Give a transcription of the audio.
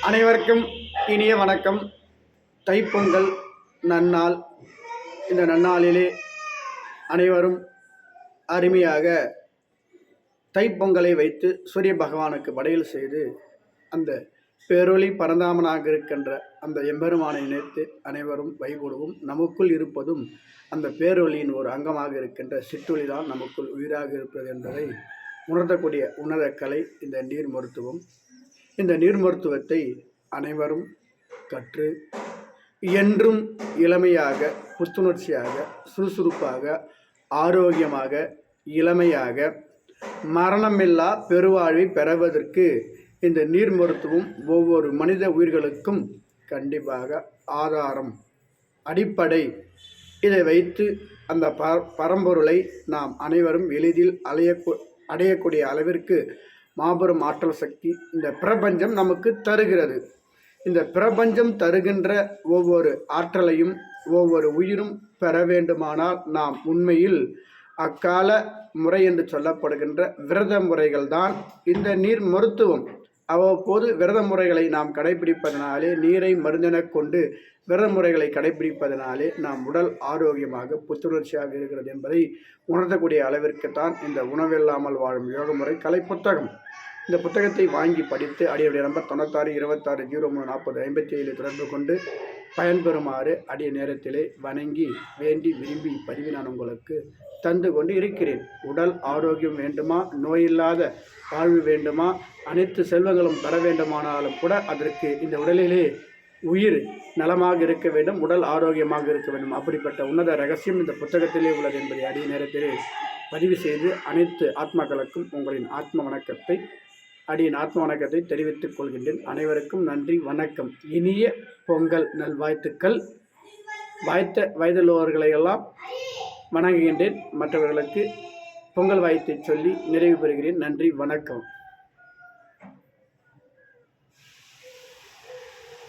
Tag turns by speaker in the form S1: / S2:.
S1: அனைவருக்கும் இனிய வணக்கம். தைப்பொங்கல் நன்னாள். இந்த நன்னாளிலே அனைவரும் அருமையாக தைப்பொங்கலை வைத்து சூரிய பகவானுக்கு படையல் செய்து அந்த பேரொளி பரந்தாமனாக இருக்கின்ற அந்த எம்பெருமானை நினைத்து அனைவரும் வைபடுவோம். நமக்குள் இருப்பதும் அந்த பேரொளியின் ஒரு அங்கமாக இருக்கின்ற சிற்றொளி தான் நமக்குள் உயிராக இருப்பது என்பதை உணர்த்தக்கூடிய உணர்ந்த கலை இந்த நீர் மருத்துவம். இந்த நீர் மருத்துவத்தை அனைவரும் கற்று என்றும் இளமையாக, புத்துணர்ச்சியாக, சுறுசுறுப்பாக, ஆரோக்கியமாக, இளமையாக, மரணமில்லா பெருவாழ்வை பெறுவதற்கு இந்த நீர் மருத்துவம் ஒவ்வொரு மனித உயிர்களுக்கும் கண்டிப்பாக ஆதாரம், அடிப்படை. இதை வைத்து அந்த பரம்பொருளை நாம் அனைவரும் எளிதில் அடையக்கூடிய அளவிற்கு மாபெரும் ஆற்றல் சக்தி இந்த பிரபஞ்சம் நமக்கு தருகிறது. இந்த பிரபஞ்சம் தருகின்ற ஒவ்வொரு ஆற்றலையும் ஒவ்வொரு உயிரும் பெற வேண்டுமானால் நாம் உண்மையில் அக்கால முறை என்று சொல்லப்படுகின்ற விரத முறைகள் தான் இந்த நீர் மருத்துவம். அவ்வப்போது விரத முறைகளை நாம் கடைபிடிப்பதனாலே, நீரை மருந்தென கொண்டு விரத முறைகளை கடைபிடிப்பதனாலே நாம் உடல் ஆரோக்கியமாக புத்துணர்ச்சியாக இருக்கிறது என்பதை உணர்த்தக்கூடிய அளவிற்குத்தான் இந்த உணவில்லாமல் வாழும் யோக முறை கலை புத்தகம். இந்த புத்தகத்தை வாங்கி படித்து அடியுடைய நம்பர் 9626034057 தொடர்பு கொண்டு பயன்பெறுமாறு அடிய நேரத்திலே வணங்கி வேண்டி விரும்பி பதிவு நான் உங்களுக்கு தந்து கொண்டு இருக்கிறேன். உடல் ஆரோக்கியம் வேண்டுமா, நோயில்லாத வாழ்வு வேண்டுமா, அனைத்து செல்வங்களும் பெற வேண்டுமானாலும் கூட அதற்கு இந்த உடலிலே உயிர் நலமாக இருக்க வேண்டும், உடல் ஆரோக்கியமாக இருக்க வேண்டும். அப்படிப்பட்ட உன்னத ரகசியம் இந்த புத்தகத்திலே உள்ளது என்பதை அடிய நேரத்திலே பதிவு செய்து அனைத்து ஆத்மாக்களுக்கும் உங்களின் ஆத்ம வணக்கத்தை தெரிவித்துக் கொள்கின்றேன். அனைவருக்கும் நன்றி, வணக்கம். இனிய பொங்கல் நல்வாழ்த்துக்கள். வயதுள்ளவர்களையெல்லாம் வணங்குகின்றேன். மற்றவர்களுக்கு பொங்கல் வாழ்த்தை சொல்லி நிறைவு பெறுகிறேன். நன்றி, வணக்கம்.